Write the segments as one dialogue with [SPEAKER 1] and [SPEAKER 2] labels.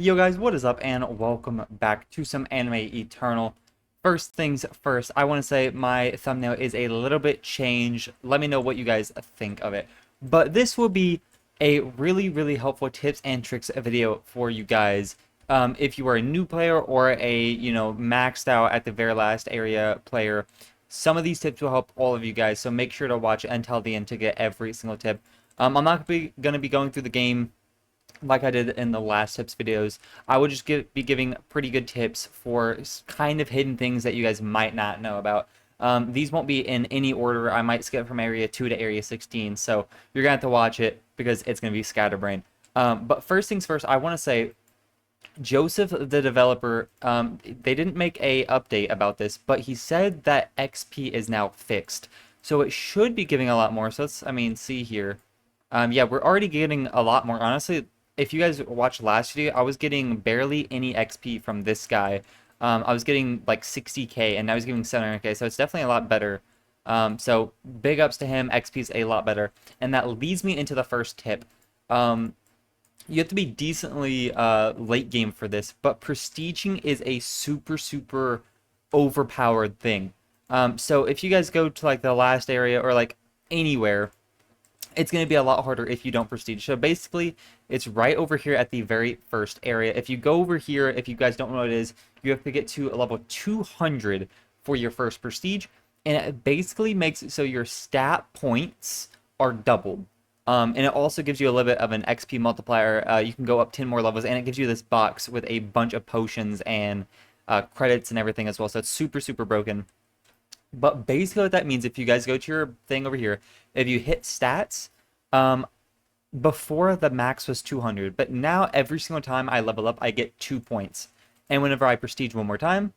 [SPEAKER 1] Yo guys, what is up and welcome back to some Anime Eternal. First things first, I want to say my thumbnail is a little bit changed. Let me know what you guys think of it. But this will be a really helpful tips and tricks video for you guys. If you are a new player or a, maxed out at the very last area player, some of these tips will help all of you guys. So make sure to watch until the end to get every single tip. I'm not going to be going through the game like I did in the last tips videos. I would just be giving pretty good tips for kind of hidden things that you guys might not know about. These won't be in any order. I might skip from area 2 to area 16, so you're gonna have to watch it because it's gonna be scatterbrain. But first things first, I want to say Joseph, the developer, they didn't make a update about this, but he said that XP is now fixed, so it should be giving a lot more. So let's, see here. Yeah, we're already getting a lot more. Honestly, if you guys watched last video, I was getting barely any XP from this guy. I was getting like 60k, and now he's giving 700k, so it's definitely a lot better. So big ups to him. XP is a lot better, and that leads me into the first tip. You have to be decently late game for this, but prestiging is a super overpowered thing. So if you guys go to like the last area or like anywhere, it's going to be a lot harder if you don't prestige. So basically, it's right over here at the very first area. If you go over here, if you guys don't know what it is, you have to get to a level 200 for your first prestige. And it basically makes it so your stat points are doubled. And it also gives you a little bit of an XP multiplier. You can go up 10 more levels, and it gives you this box with a bunch of potions and credits and everything as well. So it's super broken. But basically what that means, if you guys go to your thing over here, if you hit stats, before the max was 200, but now every single time I level up, I get 2 points. And whenever I prestige one more time,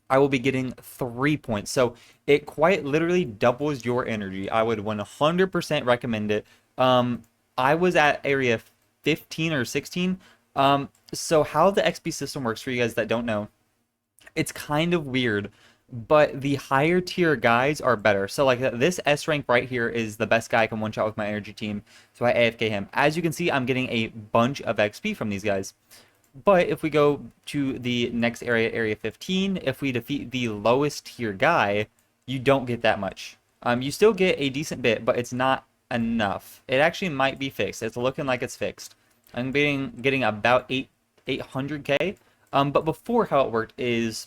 [SPEAKER 1] I will be getting 3 points. So it quite literally doubles your energy. I would 100% recommend it. I was at area 15 or 16. So how the XP system works for you guys that don't know, it's kind of weird, but the higher tier guys are better. So like this S rank right here is the best guy I can one shot with my energy team. So I AFK him. As you can see, I'm getting a bunch of XP from these guys. But if we go to the next area, area 15, if we defeat the lowest tier guy, you don't get that much. You still get a decent bit, but it's not enough. It actually might be fixed. It's looking like it's fixed. I'm getting about 800k. But before, how it worked is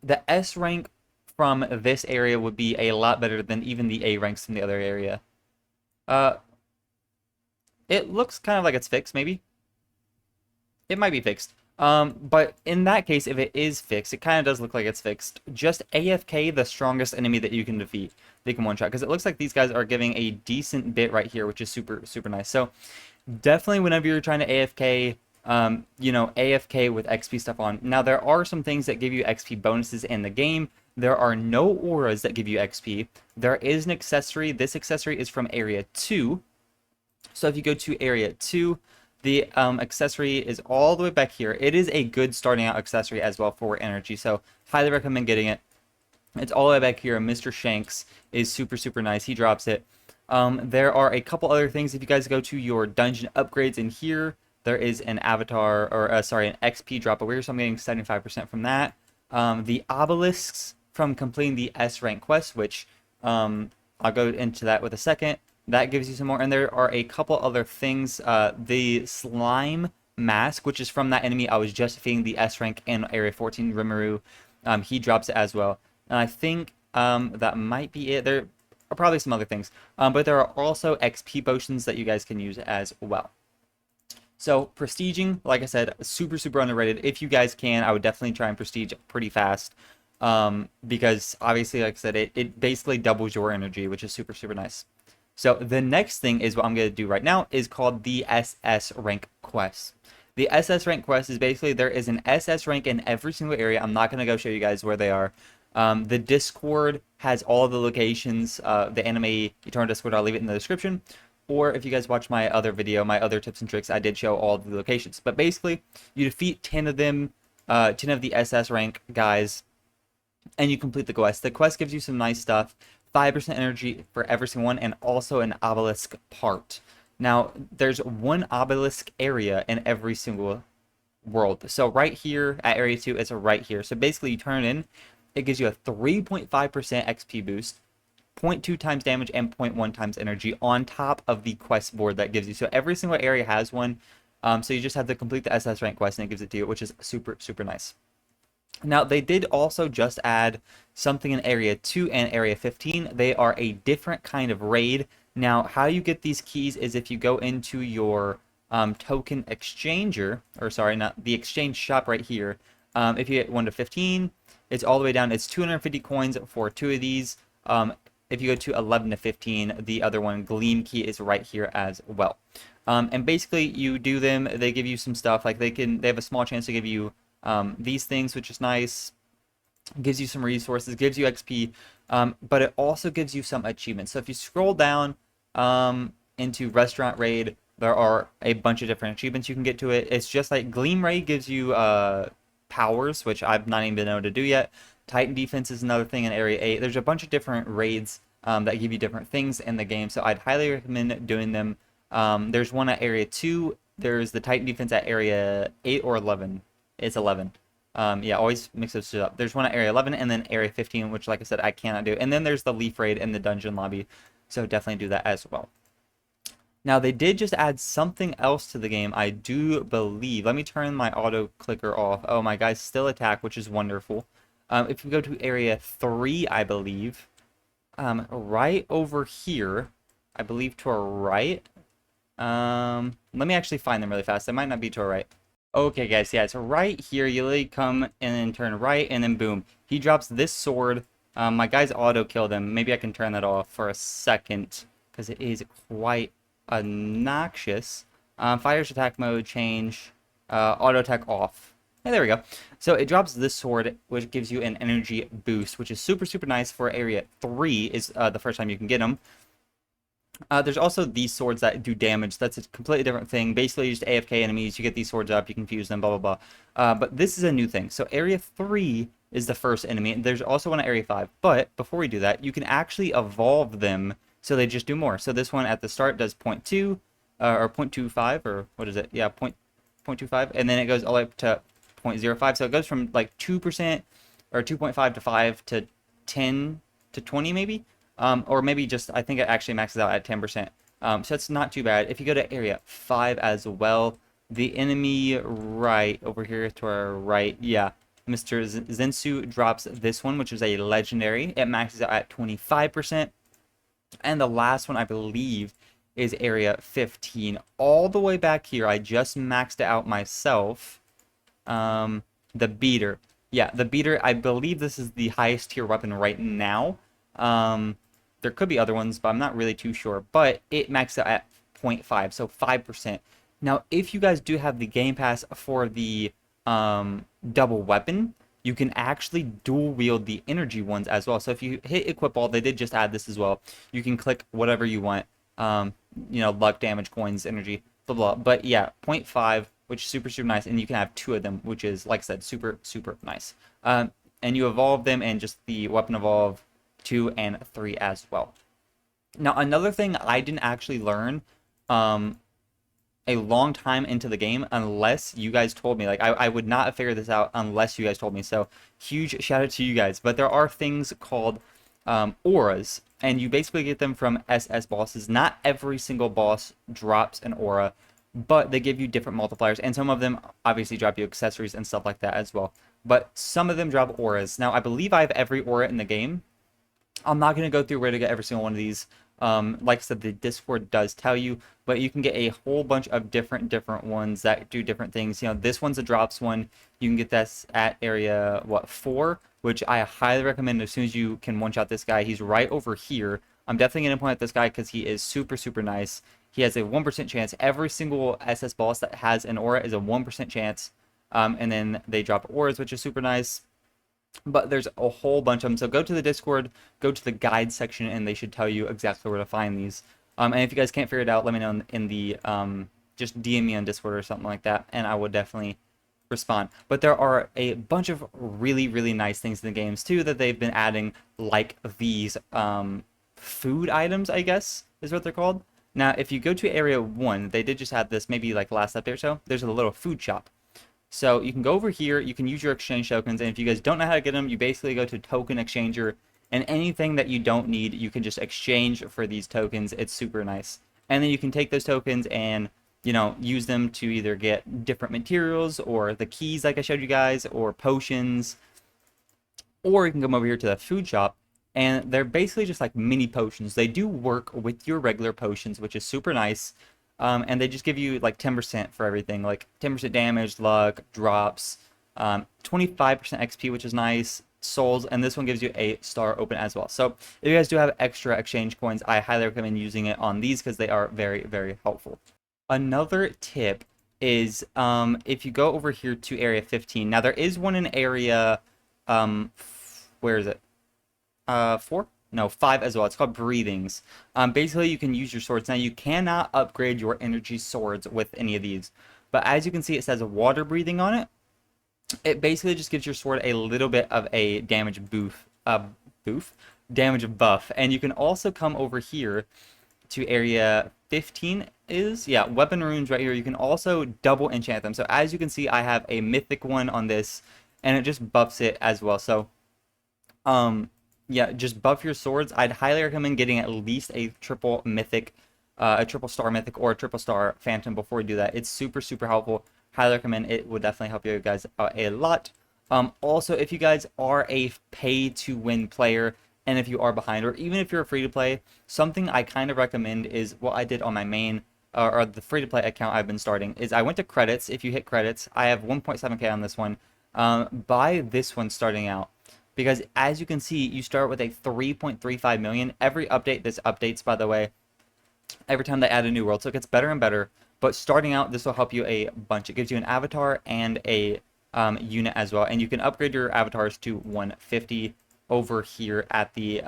[SPEAKER 1] the S rank from this area would be a lot better than even the A ranks from the other area. Uh, it looks kind of like it's fixed, maybe. It might be fixed. But in that case, if it is fixed, it kind of does look like it's fixed. Just AFK the strongest enemy that you can defeat. They can one-shot, because it looks like these guys are giving a decent bit right here, which is super nice. So definitely whenever you're trying to AFK, AFK with XP stuff on. Now, there are some things that give you XP bonuses in the game. There are no auras that give you XP. There is an accessory. This accessory is from Area 2. So if you go to Area 2, the accessory is all the way back here. It is a good starting out accessory as well for energy, so highly recommend getting it. It's all the way back here. Mr. Shanks is super nice. He drops it. There are a couple other things. If you guys go to your dungeon upgrades in here, there is an avatar, or an XP drop over here, so I'm getting 75% from that. The Obelisks from completing the S rank quest, which I'll go into that with a second. That gives you some more, and there are a couple other things. The slime mask, which is from that enemy I was just defeating, the S rank in area 14, Rimuru. He drops it as well. And I think that might be it. There are probably some other things, but there are also XP potions that you guys can use as well. So prestiging, like I said, super underrated. If you guys can, I would definitely try and prestige pretty fast, because obviously, like I said, it basically doubles your energy, which is super nice. So the next thing is what I'm going to do right now is called the SS rank quest. The SS rank quest is basically there is an SS rank in every single area. I'm not going to go show you guys where they are. The Discord has all the locations. The Anime Eternal Discord, I'll leave it in the description. Or if you guys watch my other video, my other tips and tricks, I did show all the locations. But basically, you defeat 10 of them, 10 of the SS rank guys, and you complete the quest. The quest gives you some nice stuff. 5% energy for every single one, and also an obelisk part. Now, there's one obelisk area in every single world. So right here at area 2, it's right here. So basically you turn it in, it gives you a 3.5% XP boost, 0.2 times damage, and 0.1 times energy on top of the quest board that gives you. So every single area has one. So you just have to complete the SS rank quest and it gives it to you, which is super, super nice. Now, they did also just add something in Area 2 and Area 15. They are a different kind of raid. Now, how you get these keys is if you go into your token exchanger, or sorry, not the exchange shop right here. If you get 1 to 15, it's all the way down. It's 250 coins for 2 of these. If you go to 11 to 15, the other one, Gleam Key, is right here as well. And basically, you do them. They give you some stuff. Like they have a small chance to give you these things, which is nice. Gives you some resources, gives you XP, but it also gives you some achievements. So if you scroll down into Restaurant Raid, there are a bunch of different achievements you can get to it. It's just like Gleam Raid gives you powers, which I've not even been able to do yet. Titan Defense is another thing in Area 8. There's a bunch of different raids that give you different things in the game, so I'd highly recommend doing them. There's one at Area 2. There's the Titan Defense at Area 8 or 11. It's 11. Yeah, always mix those two up. There's one at Area 11 and then Area 15, which, like I said, I cannot do. And then there's the Leaf Raid in the dungeon lobby, so definitely do that as well. Now, they did just add something else to the game, I do believe. Let me turn my auto clicker off. Oh, my guys still attack, which is wonderful. If you go to Area 3, I believe, right over here, I believe to our right. Let me actually find them really fast. They might not be to our right. Okay, guys, yeah, it's right here. You literally come and then turn right, and then boom. He drops this sword. My guys auto-killed him. Maybe I can turn that off for a second, because it is quite obnoxious. Fire's attack mode, change, auto-attack off. Hey, there we go. So it drops this sword, which gives you an energy boost, which is super, super nice for Area 3, is the first time you can get them. There's also these swords that do damage. That's a completely different thing. Basically, just AFK enemies. You get these swords up, you can fuse them, blah, blah, blah. But this is a new thing. So Area 3 is the first enemy. There's also one at Area 5. But before we do that, you can actually evolve them so they just do more. So this one at the start does 0.2 or 0.25, or what is it? Yeah, 0.25. And then it goes all the way up to 0.05. So it goes from like 2% or 2.5 to 5 to 10 to 20 maybe. Or maybe just, I think it actually maxes out at 10%. So it's not too bad. If you go to Area 5 as well, the enemy right over here to our right, yeah, Mr. Zensu drops this one, which is a legendary. It maxes out at 25%. And the last one, I believe, is Area 15. All the way back here, I just maxed it out myself. The beater. Yeah, the beater, I believe this is the highest tier weapon right now. There could be other ones, but I'm not really too sure. But it maxed out at 0.5, so 5%. Now, if you guys do have the Game Pass for the double weapon, you can actually dual wield the energy ones as well. So if you hit equip all, they did just add this as well. You can click whatever you want. You know, luck, damage, coins, energy, blah, blah. But yeah, 0.5, which is super, super nice. And you can have 2 of them, which is, like I said, super, super nice. And you evolve them and just the weapon evolve 2 and 3 as well. Now, another thing I didn't actually learn a long time into the game unless you guys told me. Like, I would not have figured this out unless you guys told me. So, huge shout out to you guys. But there are things called auras, and you basically get them from SS bosses. Not every single boss drops an aura, but they give you different multipliers, and some of them obviously drop you accessories and stuff like that as well. But some of them drop auras. Now, I believe I have every aura in the game. I'm not going to go through where to get every single one of these. Like I said, the Discord does tell you, but you can get a whole bunch of different ones that do different things. You know, this one's a drops one. You can get this at area, 4, which I highly recommend as soon as you can one-shot this guy. He's right over here. I'm definitely going to point at this guy because he is super, super nice. He has a 1% chance. Every single SS boss that has an aura is a 1% chance. And then they drop auras, which is super nice. But there's a whole bunch of them. So go to the Discord, go to the guide section, and they should tell you exactly where to find these. And if you guys can't figure it out, let me know in the just DM me on Discord or something like that, and I will definitely respond. But there are a bunch of really, really nice things in the games too that they've been adding, like these food items, I guess is what they're called. Now, if you go to Area 1, they did just have this maybe like last update or so. There's a little food shop. So you can go over here, you can use your exchange tokens, and if you guys don't know how to get them, you basically go to token exchanger, and anything that you don't need, you can just exchange for these tokens. It's super nice. And then you can take those tokens and, you know, use them to either get different materials or the keys like I showed you guys, or potions, or you can come over here to the food shop, and they're basically just like mini potions. They do work with your regular potions, which is super nice. And they just give you like 10% for everything, like 10% damage, luck, drops, 25% XP, which is nice, souls, and this one gives you a star open as well. So if you guys do have extra exchange coins, I highly recommend using it on these because they are very, very helpful. Another tip is if you go over here to area 15. Now there is one in area, where is it? 4? No, 5 as well. It's called Breathings. Basically, you can use your swords. Now, you cannot upgrade your energy swords with any of these. But as you can see, it says water breathing on it. It basically just gives your sword a little bit of a damage damage buff. And you can also come over here to area 15 is, yeah, weapon runes right here. You can also double enchant them. So as you can see, I have a mythic one on this, and it just buffs it as well. So, yeah, just buff your swords. I'd highly recommend getting at least a triple mythic, a triple star mythic, or a triple star phantom before you do that. It's super, super helpful. Highly recommend. It would definitely help you guys out a lot. Also, if you guys are a pay-to-win player, and if you are behind, or even if you're a free-to-play, something I kind of recommend is what I did on my main, or the free-to-play account I've been starting, is I went to credits. If you hit credits, I have 1.7k on this one. Buy this one starting out. Because as you can see, you start with a 3.35 million. Every update, this updates, by the way, every time they add a new world. So it gets better and better. But starting out, this will help you a bunch. It gives you an avatar and a unit as well. And you can upgrade your avatars to 150 over here at the,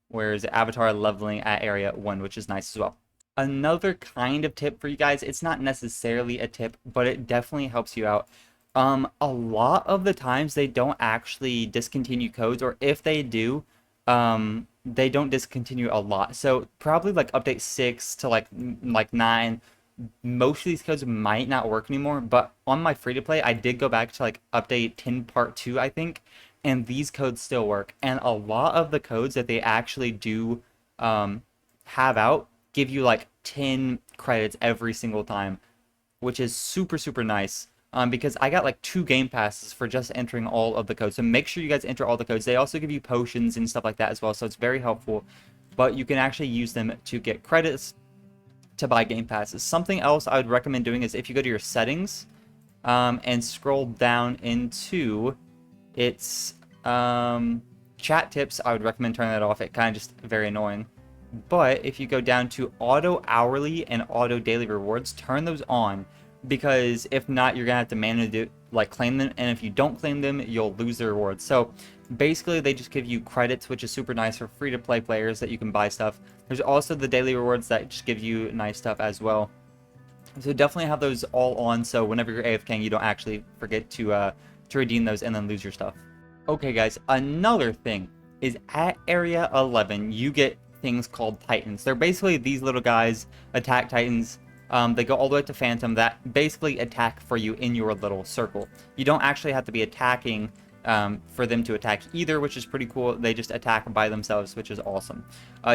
[SPEAKER 1] where is it? Avatar leveling at area 1, which is nice as well. Another kind of tip for you guys, it's not necessarily a tip, but it definitely helps you out. A lot of the times they don't actually discontinue codes, or if they do, they don't discontinue a lot. So probably like update 6 to like 9, most of these codes might not work anymore. But on my free to play, I did go back to like update 10 part 2, I think, and these codes still work. And a lot of the codes that they actually do have out give you like 10 credits every single time, which is super, super nice. Because I got like 2 game passes for just entering all of the codes. So make sure you guys enter all the codes. They also give you potions and stuff like that as well. So it's very helpful. But you can actually use them to get credits to buy game passes. Something else I would recommend doing is if you go to your settings and scroll down into its chat tips, I would recommend turning that off. It kind of just very annoying. But if you go down to auto hourly and auto daily rewards, turn those on. Because if not, you're gonna have to manually claim them, and if you don't claim them, you'll lose the rewards. So basically they just give you credits, which is super nice for free to play players that you can buy stuff. There's also the daily rewards that just give you nice stuff as well. So definitely have those all on, so whenever you're AFKing, you don't actually forget to redeem those and then lose your stuff. Okay guys, another thing is at area 11 you get things called titans. They're basically these little guys, attack titans. They go all the way to Phantom that basically attack for you in your little circle. You don't actually have to be attacking for them to attack either, which is pretty cool. They just attack by themselves, which is awesome.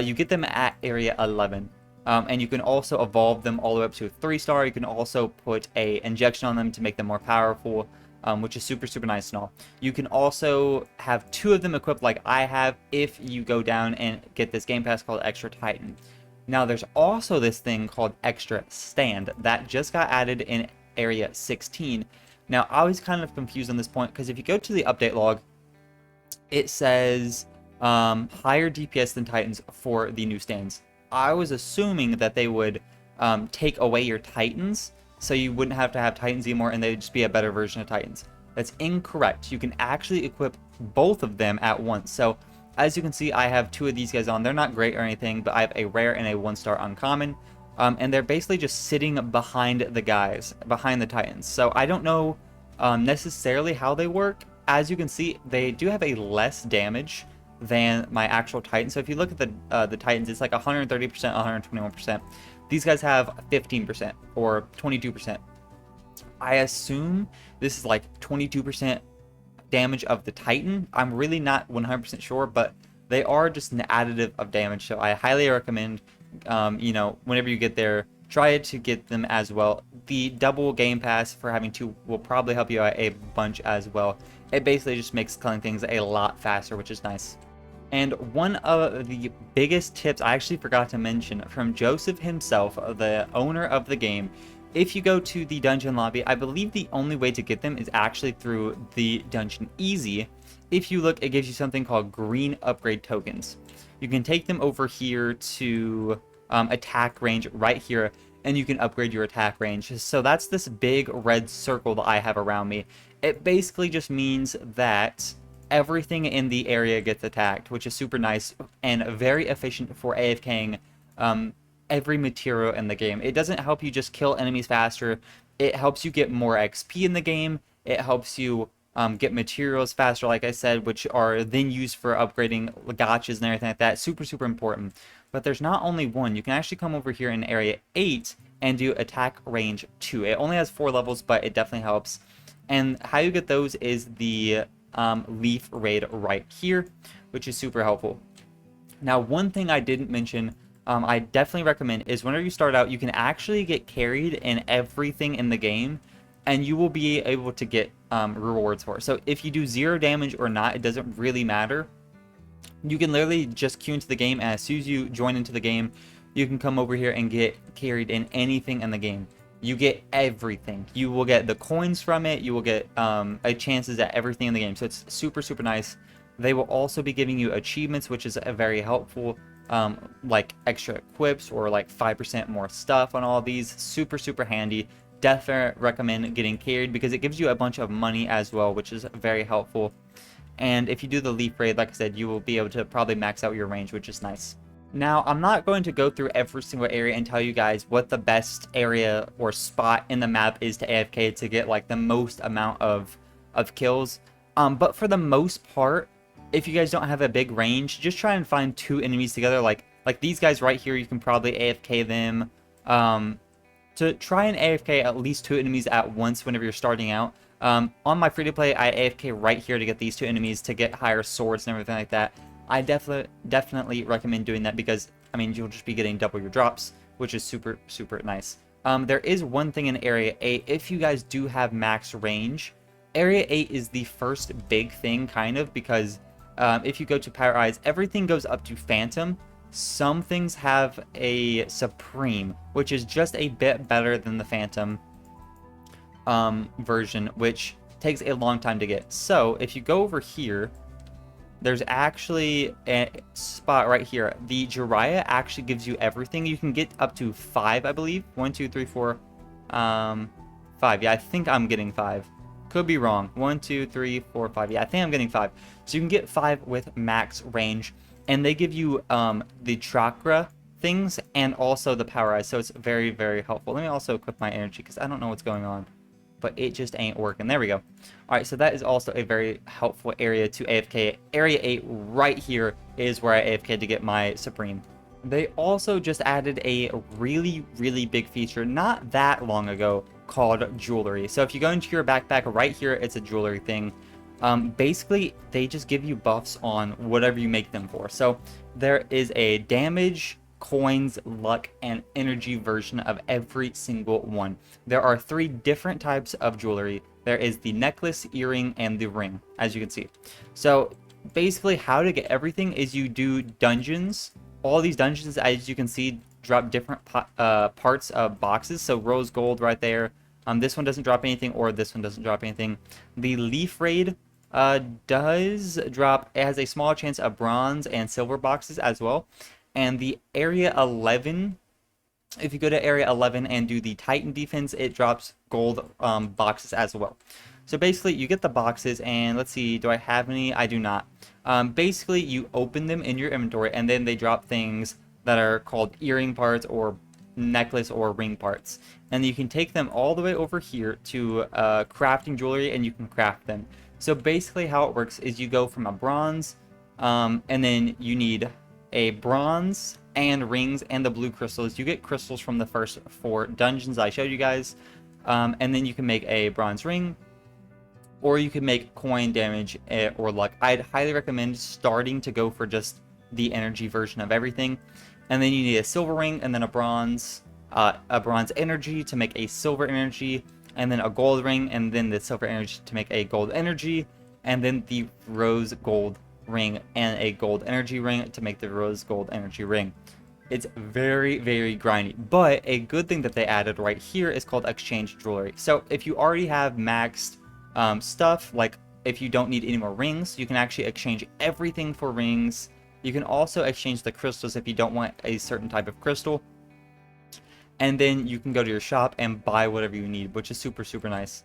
[SPEAKER 1] You get them at area 11. And you can also evolve them all the way up to a 3-star. You can also put a injection on them to make them more powerful, which is super, super nice and all. You can also have 2 of them equipped like I have if you go down and get this game pass called Extra Titan. Now, there's also this thing called Extra Stand that just got added in Area 16. Now, I was kind of confused on this point because if you go to the update log, it says higher DPS than Titans for the new stands. I was assuming that they would take away your Titans, so you wouldn't have to have Titans anymore, and they'd just be a better version of Titans. That's incorrect. You can actually equip both of them at once. So as you can see, I have 2 of these guys on. They're not great or anything, but I have a rare and a 1-star uncommon. And they're basically just sitting behind the guys, behind the Titans. So I don't know necessarily how they work. As you can see, they do have a less damage than my actual Titan. So if you look at the Titans, it's like 130%, 121%. These guys have 15% or 22%. I assume this is like 22% damage of the Titan. I'm really not 100% sure, but they are just an additive of damage. So I highly recommend, whenever you get there, try to get them as well. The double game pass for having two will probably help you out a bunch as well. It basically just makes killing things a lot faster, which is nice. And one of the biggest tips I actually forgot to mention from Joseph himself, the owner of the game, if you go to the dungeon lobby, I believe the only way to get them is actually through the dungeon easy. If you look, it gives you something called green upgrade tokens. You can take them over here to attack range right here, and you can upgrade your attack range. So that's this big red circle that I have around me. It basically just means that everything in the area gets attacked, which is super nice and very efficient for AFKing every material in the game. It doesn't help you just kill enemies faster. It helps you get more XP in the game. It helps you get materials faster, like I said, which are then used for upgrading gotchas and everything like that. Super, super important. But there's not only one. You can actually come over here in Area 8 and do attack range 2. It only has 4 levels, but it definitely helps. And how you get those is the leaf raid right here, which is super helpful. Now, one thing I didn't mention, I definitely recommend is whenever you start out, you can actually get carried in everything in the game, and you will be able to get rewards for it. So if you do 0 damage or not, it doesn't really matter. You can literally just queue into the game, and as soon as you join into the game, you can come over here and get carried in anything in the game. You get everything. You will get the coins from it. You will get chances at everything in the game. So it's super, super nice. They will also be giving you achievements, which is very helpful, like extra equips or like 5% more stuff on all of these. Super, super handy. Definitely recommend getting carried because it gives you a bunch of money as well, which is very helpful. And if you do the leaf raid, like I said, you will be able to probably max out your range, which is nice. Now, I'm not going to go through every single area and tell you guys what the best area or spot in the map is to AFK to get like the most amount of kills. But for the most part, if you guys don't have a big range, just try and find 2 enemies together. Like these guys right here, you can probably AFK them. To try and AFK at least 2 enemies at once whenever you're starting out. On my free-to-play, I AFK right here to get these 2 enemies to get higher swords and everything like that. I definitely recommend doing that because, I mean, you'll just be getting double your drops, which is super, super nice. There is one thing in Area 8. If you guys do have max range, Area 8 is the first big thing, kind of, because if you go to Power Eyes, everything goes up to Phantom. Some things have a Supreme, which is just a bit better than the Phantom version, which takes a long time to get. So, if you go over here, there's actually a spot right here. The Jiraiya actually gives you everything. You can get up to 5, I believe. 1, 2, 3, 4, 5. Yeah, I think I'm getting 5. Could be wrong. 1, 2, 3, 4, 5. Yeah, I think I'm getting 5. So you can get 5 with max range. And they give you the chakra things and also the power eyes. So it's very, very helpful. Let me also equip my energy because I don't know what's going on. But it just ain't working. There we go. All right, so that is also a very helpful area to AFK. Area 8 right here is where I AFK to get my Supreme. They also just added a really, really big feature not that long ago called jewelry. So if you go into your backpack right here, it's a jewelry thing. Basically, they just give you buffs on whatever you make them for. So there is a damage, coins, luck, and energy version of every single one. There are 3 different types of jewelry. There is the necklace, earring, and the ring, as you can see. So basically how to get everything is you do dungeons. All these dungeons, as you can see, drop different parts of boxes. So rose gold right there. This one doesn't drop anything, or this one doesn't drop anything. The leaf raid does drop. It has a small chance of bronze and silver boxes as well. And the Area 11, if you go to Area 11 and do the Titan defense, it drops gold boxes as well. So basically, you get the boxes, and let's see, do I have any? I do not. Basically, you open them in your inventory, and then they drop things that are called earring parts or necklace or ring parts. And you can take them all the way over here to crafting jewelry, and you can craft them. So basically, how it works is you go from a bronze, and then you need a bronze and rings and the blue crystals. You get crystals from the first 4 dungeons I showed you guys. and then you can make a bronze ring, or you can make coin, damage, or luck. I'd highly recommend starting to go for just the energy version of everything. And then you need a silver ring, and then a bronze energy to make a silver energy, and then a gold ring, and then the silver energy to make a gold energy, and then the rose gold ring and a gold energy ring to make the rose gold energy ring. It's very, very grindy, but a good thing that they added right here is called exchange jewelry. So if you already have maxed stuff, like if you don't need any more rings, you can actually exchange everything for rings. You can also exchange the crystals if you don't want a certain type of crystal. And then you can go to your shop and buy whatever you need, which is super, super nice.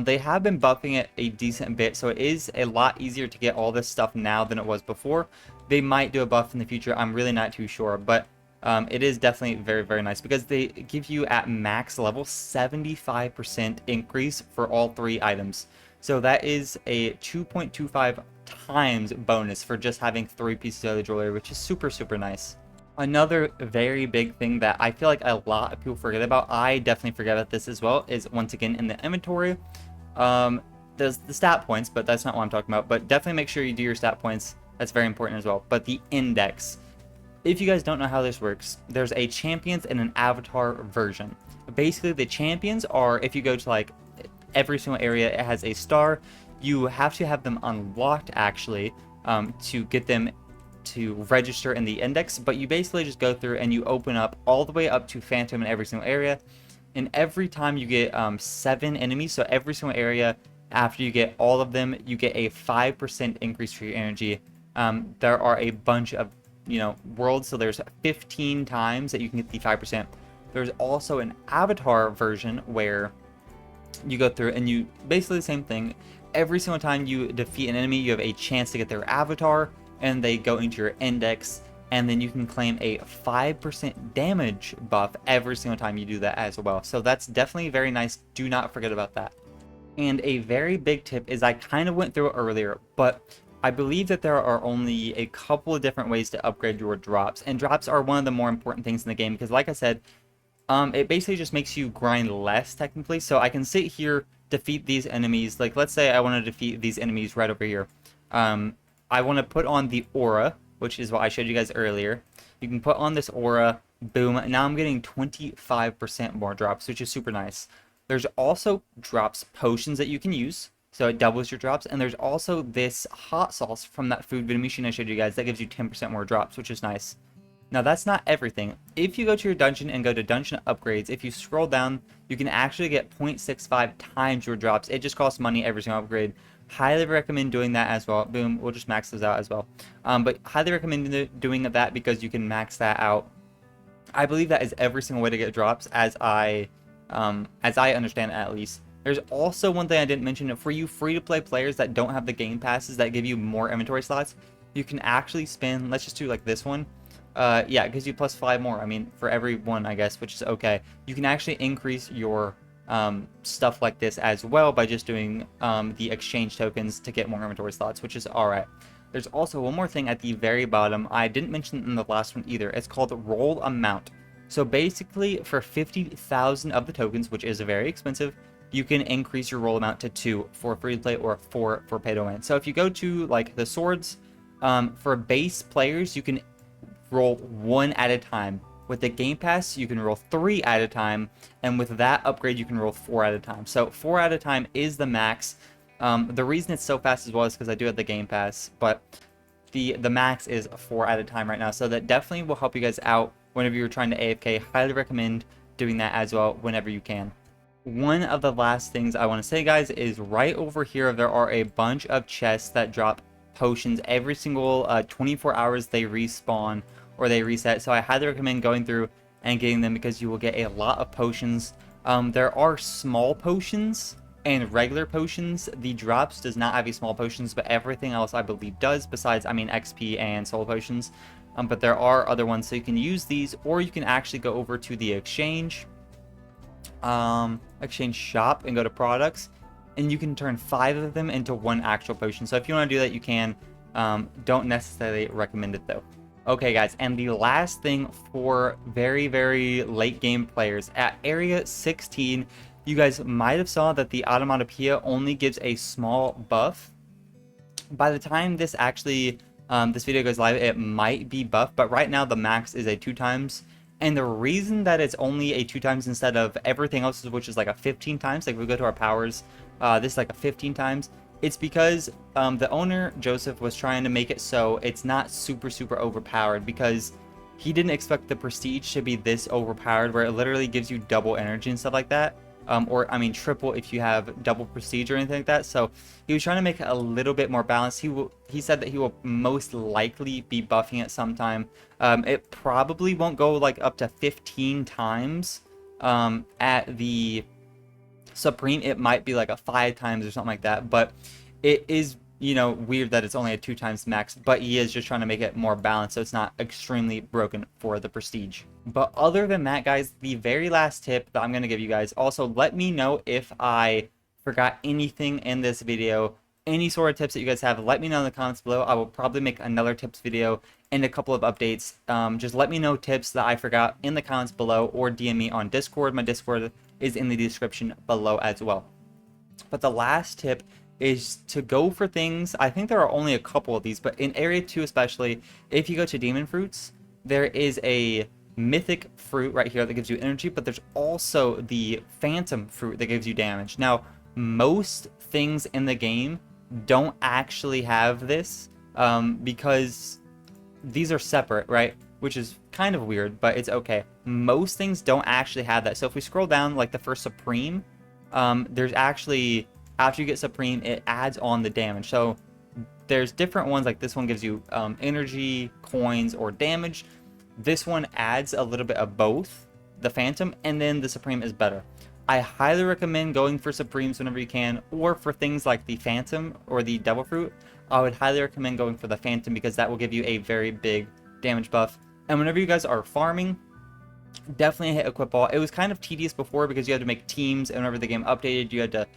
[SPEAKER 1] They have been buffing it a decent bit, so it is a lot easier to get all this stuff now than it was before. They might do a buff in the future, I'm really not too sure, but it is definitely very, very nice because they give you at max level 75% increase for all 3 items. So that is a 2.25 times bonus for just having 3 pieces of the jewelry, which is super, super nice. Another very big thing that I feel like a lot of people forget about, I definitely forget about this as well, is once again in the inventory, there's the stat points, but that's not what I'm talking about. But definitely make sure you do your stat points. That's very important as well. But the index. If you guys don't know how this works, there's a champions and an avatar version. Basically, the champions are, if you go to like every single area, it has a star. You have to have them unlocked actually to get them to register in the index, but you basically just go through and you open up all the way up to Phantom in every single area, and every time you get 7 enemies, so every single area after you get all of them, you get a 5% increase for your energy. There are a bunch of worlds, so there's 15 times that you can get the 5%. There's also an avatar version where you go through and you basically the same thing. Every single time you defeat an enemy, you have a chance to get their avatar, and they go into your index, and then you can claim a 5% damage buff every single time you do that as well. So that's definitely very nice. Do not forget about that. And a very big tip is, I kind of went through it earlier, but I believe that there are only a couple of different ways to upgrade your drops, and drops are one of the more important things in the game because, like I said, it basically just makes you grind less technically. So I can sit here, defeat these enemies. Like let's say I want to defeat these enemies right over here. I want to put on the aura, which is what I showed you guys earlier. You can put on this aura, boom. Now I'm getting 25% more drops, which is super nice. There's also drops potions that you can use, so it doubles your drops. And there's also this hot sauce from that food vending machine I showed you guys that gives you 10% more drops, which is nice. Now that's not everything. If you go to your dungeon and go to dungeon upgrades, if you scroll down, you can actually get 0.65 times your drops. It just costs money every single upgrade. Highly recommend doing that as well. Boom, we'll just max those out as well. But highly recommend doing that because you can max that out. I believe that is every single way to get drops, as I understand it at least. There's also one thing I didn't mention. For you free-to-play players that don't have the game passes that give you more inventory slots, you can actually spend, let's just do like this one. Yeah, it gives you plus 5 more. I mean, for every one, I guess, which is okay. You can actually increase your stuff like this as well by just doing the exchange tokens to get more inventory slots, which is alright. There's also one more thing at the very bottom. I didn't mention in the last one either. It's called roll amount. So basically, for 50,000 of the tokens, which is very expensive, you can increase your roll amount to 2 for free to play or 4 for pay to win. So if you go to like the swords, for base players, you can roll 1 at a time. With the Game Pass, you can roll 3 at a time, and with that upgrade, you can roll 4 at a time. So 4 at a time is the max. The reason it's so fast as well is because I do have the Game Pass, but the max is 4 at a time right now. So that definitely will help you guys out whenever you're trying to AFK. Highly recommend doing that as well whenever you can. One of the last things I want to say, guys, is right over here, there are a bunch of chests that drop potions every single 24 hours. They respawn or they reset, so I highly recommend going through and getting them because you will get a lot of potions. There are small potions and regular potions. The drops does not have any small potions, but everything else I believe does, besides, I mean, XP and soul potions. But there are other ones, so you can use these, or you can actually go over to the exchange shop and go to products, and you can turn 5 of them into 1 actual potion. So if you want to do that, you can. Don't necessarily recommend it though. Okay guys, and the last thing for very, very late game players, at area 16, you guys might have saw that the Automatopoeia only gives a small buff. By the time this actually this video goes live, it might be buffed, but right now the max is a 2 times. And the reason that it's only a 2 times instead of everything else, which is like a 15 times, like if we go to our powers, this is like a 15 times, it's because the owner, Joseph, was trying to make it so it's not super overpowered, because he didn't expect the prestige to be this overpowered, where it literally gives you double energy and stuff like that. Or I mean triple if you have double prestige or anything like that. So he was trying to make it a little bit more balanced. He said that he will most likely be buffing it sometime. It probably won't go like up to 15 times. At the Supreme, it might be like a 5 times or something like that. But it is, you know, weird that it's only a 2 times max, but he is just trying to make it more balanced so it's not extremely broken for the prestige. But other than that, guys, the very last tip that I'm going to give you guys, also let me know if I forgot anything in this video, any sort of tips that you guys have, let me know in the comments below. I will probably make another tips video and a couple of updates. Just let me know tips that I forgot in the comments below, or DM me on Discord. My Discord is in the description below as well. But the last tip is to go for things. I think there are only a couple of these, but in Area 2 especially, if you go to Demon Fruits, there is a mythic fruit right here that gives you energy, but there's also the phantom fruit that gives you damage. Now, most things in the game don't actually have this, because these are separate, right? Which is kind of weird, but it's okay. Most things don't actually have that. So if we scroll down, like the first Supreme, there's actually, after you get Supreme, it adds on the damage. So there's different ones, like this one gives you energy, coins, or damage. This one adds a little bit of both, the Phantom, and then the Supreme is better. I highly recommend going for Supremes whenever you can, or for things like the Phantom or the Devil Fruit, I would highly recommend going for the Phantom, because that will give you a very big damage buff. And whenever you guys are farming, definitely hit Equip All. It was kind of tedious before because you had to make teams, and whenever the game updated, you had to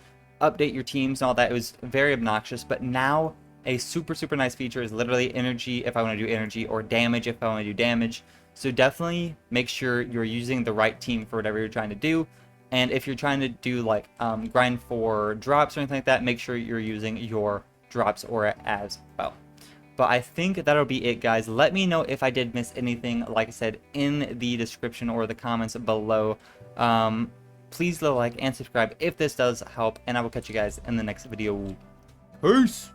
[SPEAKER 1] update your teams and all that. It was very obnoxious, but now a super nice feature is literally energy if I want to do energy, or damage if I want to do damage. So definitely make sure you're using the right team for whatever you're trying to do. And if you're trying to do like grind for drops or anything like that, make sure you're using your drops aura as well. But I think that'll be it, guys. Let me know if I did miss anything, like I said, in the description or the comments below. Please leave a like and subscribe if this does help, and I will catch you guys in the next video. Peace!